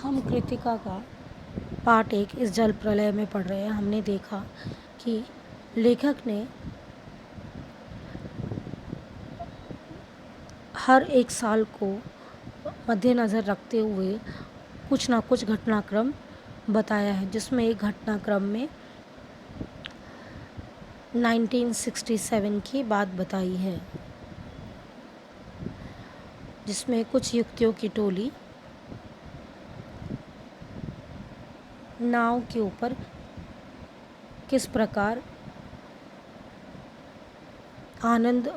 हम कृतिका का पार्ट 1 इस जल प्रलय में पढ़ रहे हैं। हमने देखा कि लेखक ने हर एक साल को मद्देनज़र रखते हुए कुछ ना कुछ घटनाक्रम बताया है, जिसमें एक घटनाक्रम में 1967 की बात बताई है, जिसमें कुछ युवतियों की टोली नाव के ऊपर किस प्रकार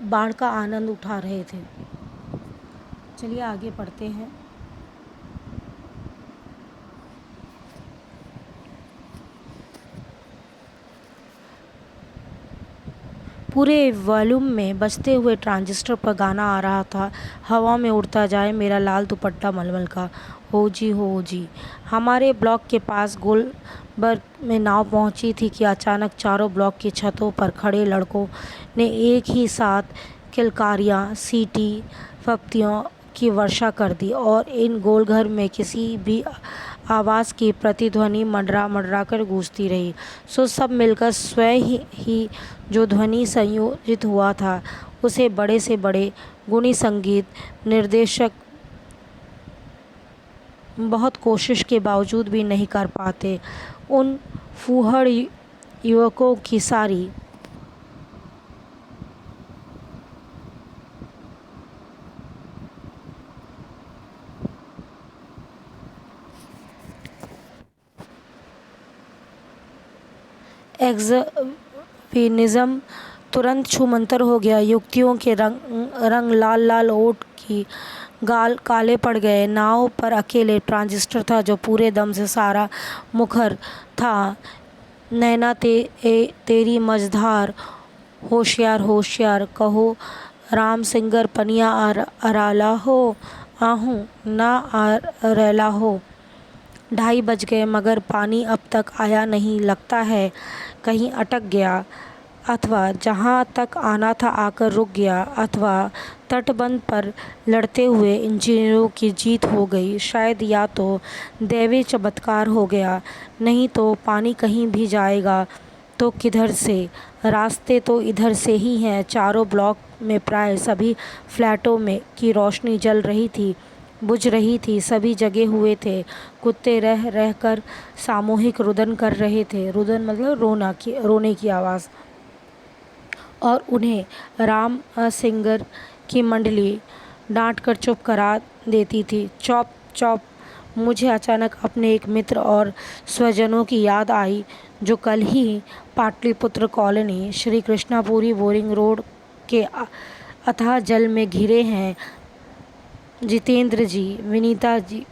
बाढ़ का आनंद उठा रहे थे। चलिए आगे पढ़ते हैं। पूरे वॉल्यूम में बजते हुए ट्रांजिस्टर पर गाना आ रहा था, हवा में उड़ता जाए मेरा लाल दुपट्टा मलमल का, हो जी। हमारे ब्लॉक के पास गोलबर्ग में नाव पहुंची थी कि अचानक चारों ब्लॉक की छतों पर खड़े लड़कों ने एक ही साथ किलकारियाँ, सीटी, फप्तियों की वर्षा कर दी और इन गोलघर में किसी भी आवाज़ की प्रतिध्वनि मंडरा कर गूंजती रही। सो सब मिलकर स्वयं ही जो ध्वनि संयोजित हुआ था, उसे बड़े से बड़े गुणी संगीत निर्देशक बहुत कोशिश के बावजूद भी नहीं कर पाते। उन फूहड़ युवकों की सारी एक्सविनिज्म तुरंत छूमंतर हो गया। युवतियों के रंग लाल ओठ की गाल काले पड़ गए। नाव पर अकेले ट्रांजिस्टर था जो पूरे दम से सारा मुखर था। नैना तेरी मझधार, होशियार कहो राम सिंगर पनिया अराला हो, आहूँ ना अरेला हो। 2:30 बज गए मगर पानी अब तक आया नहीं। लगता है कहीं अटक गया, अथवा जहाँ तक आना था आकर रुक गया, अथवा तटबंध पर लड़ते हुए इंजीनियरों की जीत हो गई। शायद या तो दैवीय चमत्कार हो गया, नहीं तो पानी कहीं भी जाएगा तो किधर से? रास्ते तो इधर से ही हैं। चारों ब्लॉक में प्राय सभी फ्लैटों में की रोशनी बुझ रही थी। सभी जगे हुए थे। कुत्ते रह कर सामूहिक रुदन कर रहे थे। रुदन मतलब रोने की आवाज़। और उन्हें राम सिंगर की मंडली डांट कर चुप करा देती थी। चौप। मुझे अचानक अपने एक मित्र और स्वजनों की याद आई जो कल ही Pataliputra colony, Shri Krishnapuri boring road के अथाह जल में घिरे हैं। जितेंद्र जी, विनीता जी,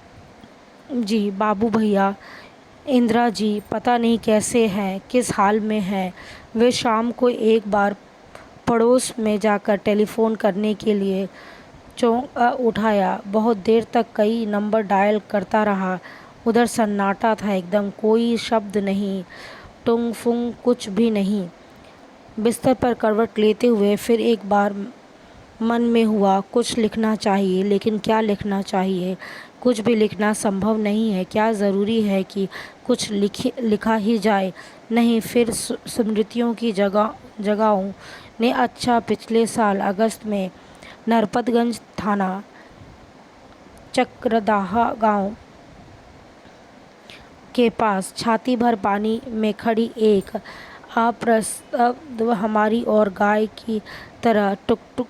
बाबू भैया, इंदिरा जी पता नहीं कैसे हैं, किस हाल में हैं। वे शाम को एक बार पड़ोस में जाकर टेलीफोन करने के लिए उठाया। बहुत देर तक कई नंबर डायल करता रहा। उधर सन्नाटा था एकदम, कोई शब्द नहीं, टुंग फुंग कुछ भी नहीं। बिस्तर पर करवट लेते हुए फिर एक बार मन में हुआ कुछ लिखना चाहिए, लेकिन क्या लिखना चाहिए? कुछ भी लिखना संभव नहीं है। क्या ज़रूरी है कि कुछ लिखा ही जाए? नहीं। फिर स्मृतियों की जगहों ने अच्छा, पिछले साल अगस्त में नरपतगंज थाना चक्रदाहा गांव के पास छाती भर पानी में खड़ी एक अप्रसव हमारी और गाय की तरह टुक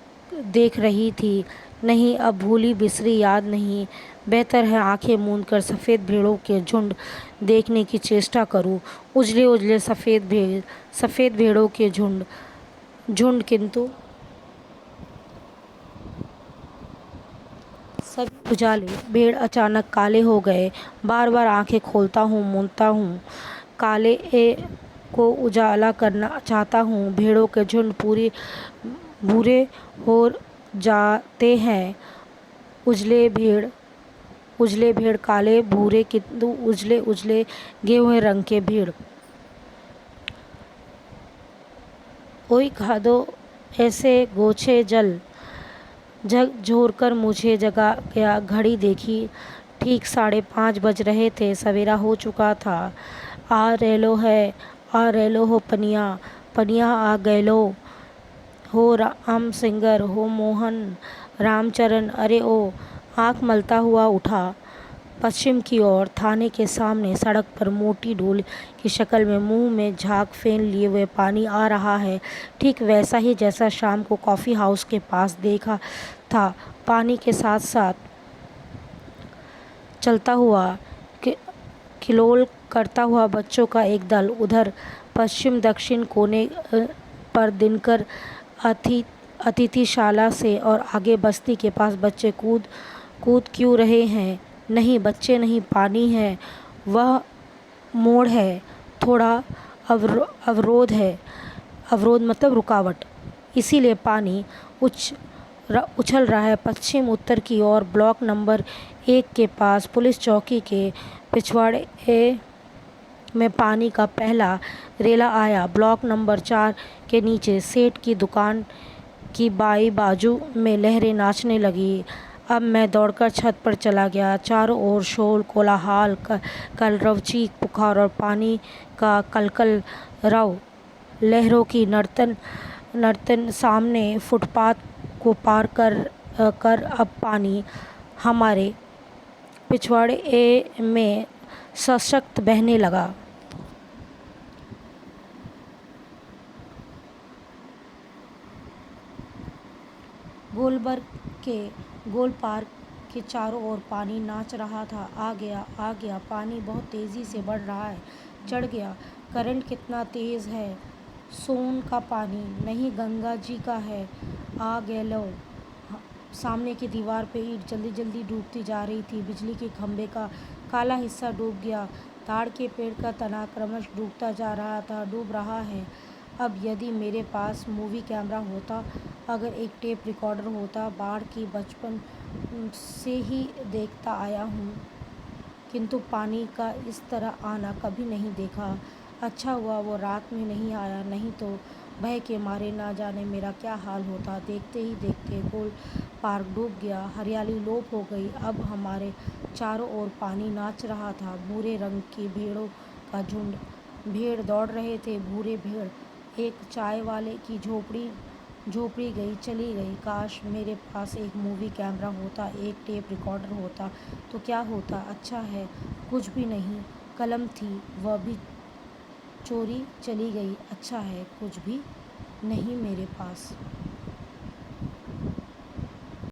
देख रही थी। नहीं, अब भूली बिसरी याद नहीं। बेहतर है आंखें मूंद कर सफ़ेद भेड़ों के झुंड देखने की चेष्टा करूं। उजले सफ़ेद भेड़ों के झुंड किंतु सभी उजाले भेड़ अचानक काले हो गए। बार आंखें खोलता हूँ, मूंदता हूँ, काले को उजाला करना चाहता हूँ। भेड़ों के झुंड पूरे भूरे हो जाते हैं। उजले भेड़ काले भूरे किंतु उजले गेहुए रंग के भेड़। ओई खादो ऐसे गोछे जल झकझोर कर मुझे जगा गया। घड़ी देखी, ठीक 5:30 बज रहे थे। सवेरा हो चुका था। आ रेलो है, आ रेलो हो पनिया, पनिया आ गैलो हो राम सिंगर, हो मोहन रामचरण, अरे ओ। आँख मलता हुआ उठा पश्चिम की ओर। थाने के सामने सड़क पर मोटी ढोल की शक्ल में मुंह में झाग फेन लिए हुए पानी आ रहा है, ठीक वैसा ही जैसा शाम को कॉफ़ी हाउस के पास देखा था। पानी के साथ साथ चलता हुआ, किलोल करता हुआ बच्चों का एक दल। उधर पश्चिम दक्षिण कोने पर दिनकर अतिथिशाला से और आगे बस्ती के पास बच्चे कूद कूद क्यों रहे हैं? नहीं, बच्चे नहीं, पानी है। वह मोड़ है, थोड़ा अवरोध है। अवरोध मतलब रुकावट, इसीलिए पानी उछल रहा है। पश्चिम उत्तर की ओर ब्लॉक नंबर 1 के पास पुलिस चौकी के पिछवाड़े में पानी का पहला रेला आया। ब्लॉक नंबर 4 के नीचे सेठ की दुकान की बाई बाजू में लहरें नाचने लगी। अब मैं दौड़कर छत पर चला गया। चारों ओर शोर, कोलाहल, कलरव, चीख पुकार और पानी का कलकल रव। लहरों की नर्तन सामने फुटपाथ को पार कर अब पानी हमारे पिछवाड़े में सशक्त बहने लगा। गोलबर्ग के गोल पार्क के चारों ओर पानी नाच रहा था। आ गया, आ गया, पानी बहुत तेज़ी से बढ़ रहा है। चढ़ गया। करंट कितना तेज़ है। सोन का पानी नहीं, गंगा जी का है। आ गैलो। सामने की दीवार पे ईंट जल्दी जल्दी डूबती जा रही थी। बिजली के खंभे का काला हिस्सा डूब गया। ताड़ के पेड़ का तना क्रमश डूबता जा रहा था, डूब रहा है। अब यदि मेरे पास मूवी कैमरा होता, अगर एक टेप रिकॉर्डर होता। बाढ़ की बचपन से ही देखता आया हूँ, किंतु पानी का इस तरह आना कभी नहीं देखा। अच्छा हुआ वो रात में नहीं आया, नहीं तो भय के मारे ना जाने मेरा क्या हाल होता। देखते ही देखते गोल पार्क डूब गया। हरियाली लोप हो गई। अब हमारे चारों ओर पानी नाच रहा था। भूरे रंग की भेड़ों का झुंड। भेड़ दौड़ रहे थे, भूरे भेड़। एक चाय वाले की झोपड़ी गई, चली गई। काश मेरे पास एक मूवी कैमरा होता, एक टेप रिकॉर्डर होता, तो क्या होता? अच्छा है, कुछ भी नहीं। कलम थी, वह भी चोरी चली गई। अच्छा है, कुछ भी नहीं मेरे पास।